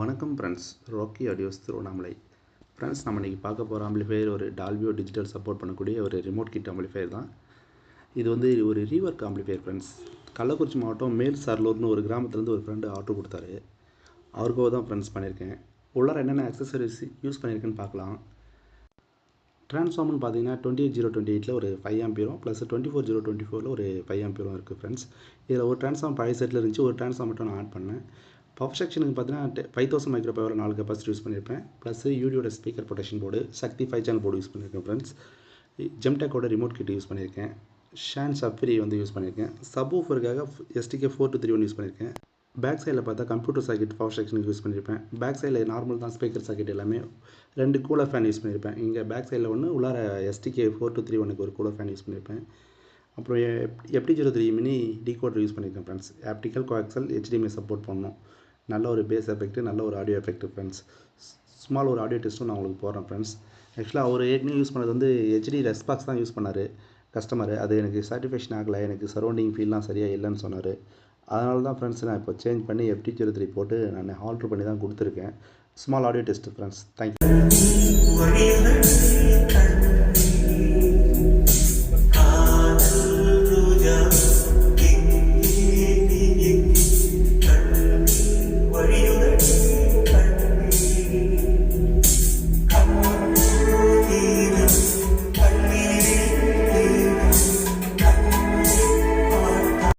வணக்கம் friends, Rocky audios Tiruvannamalai. Friends, நம்ம இன்றைக்கி பார்க்க போகிற ஆம்பிளிஃபையர் ஒரு டால்பியோ டிஜிட்டல் சப்போர்ட் பண்ணக்கூடிய ஒரு ரிமோட் கிட் ஆம்பிளிஃபையர் தான். இது ஒரு ரீவர்க் ஆம்பிளிஃபையர் ஃப்ரெண்ட்ஸ். கள்ளக்குறிச்சி மாவட்டம் மேல் சர்லூர்னு ஒரு கிராமத்துலேருந்து ஒரு ஃப்ரெண்டு ஆர்டர் கொடுத்தாரு. அவருக்காக தான் ஃப்ரெண்ட்ஸ் பண்ணியிருக்கேன். உள்ளார என்னென்ன அக்சசரிஸ் யூஸ் பண்ணியிருக்கேன்னு பார்க்கலாம். ட்ரான்ஸ்ஃபார்மர்னு பார்த்தீங்கன்னா 28028 ஒரு 5 ஆம்பியரும் ப்ளஸ் 24024 ஒரு 5 ஆம்பியரும் இருக்குது ஃப்ரெண்ட்ஸ். இதில் ஒரு ட்ரான்ஸ்ஃபார்மர் பழைய செட்டில் இருந்துச்சு, ஒரு ட்ரான்ஸ்ஃபார்மர் மட்டும் நான் ஆட் பண்ணேன். பவர் செக்ஷனுக்கு பார்த்தீங்கன்னா 5000 மைக்ரோ பவர் 4 கெப்பாசிட்டி யூஸ் பண்ணியிருப்பேன். ப்ளஸ் யூடியோட ஸ்பீக்கர் ப்ரொடெக்ஷன் போர்டு, சக்தி 5 சேனல் போர்டு யூஸ் பண்ணியிருக்கேன் ஃப்ரெண்ட்ஸ். ஜெம்டெக்கோட ரிமோட் கிட் யூஸ் பண்ணியிருக்கேன். ஷான் சப்ஃப்ரி யூஸ் பண்ணியிருக்கேன். சப்வூஃபருக்காக STK 4231 யூஸ் பண்ணியிருக்கேன். பேக் சைடில் பார்த்தா கம்ப்யூட்டர் சர்க்கிட் பவர் செக்ஷனுக்கு யூஸ் பண்ணியிருப்பேன். பேக் சைடில் நார்மல் தான் ஸ்பீக்கர் சர்க்கிட் எல்லாமே. 2 கூலர் ஃபேன் யூஸ் பண்ணியிருப்பேன். இங்கே பேக் சைடில் ஒன்று, உள்ளார STK 4231 ஒரு கூலர் ஃபேன் யூஸ் பண்ணியிருப்பேன். அப்புறம் FT03 மினி டிகோடர் யூஸ் பண்ணியிருக்கேன் friends. Optical coaxial HDMI support பண்ணணும். நல்ல ஒரு பேஸ் எஃபெக்ட், நல்ல ஒரு ஆடியோ எஃபெக்ட் ஃப்ரெண்ட்ஸ். ஸ்மால் ஒரு ஆடியோ டெஸ்ட்டும் நான் உங்களுக்கு போடுறேன் ஃப்ரெண்ட்ஸ். ஆக்சுவலாக அவர் ஏற்கனவே யூஸ் பண்ணது HD ரெஸ்பாக்ஸ் தான் யூஸ் பண்ணார் கஸ்டமர். அது எனக்கு சாட்டிஸ்ஃபேக்ஷன் ஆகலை, எனக்கு சரௌண்டிங் ஃபீல்லாம் சரியாக இல்லைன்னு சொன்னார். அதனால தான் ஃப்ரெண்ட்ஸ் நான் இப்போ சேஞ்ச் பண்ணி FT03 போட்டு நான் ஆல்ட்ரு பண்ணி தான் கொடுத்துருக்கேன். Small audio test friends. Thank you.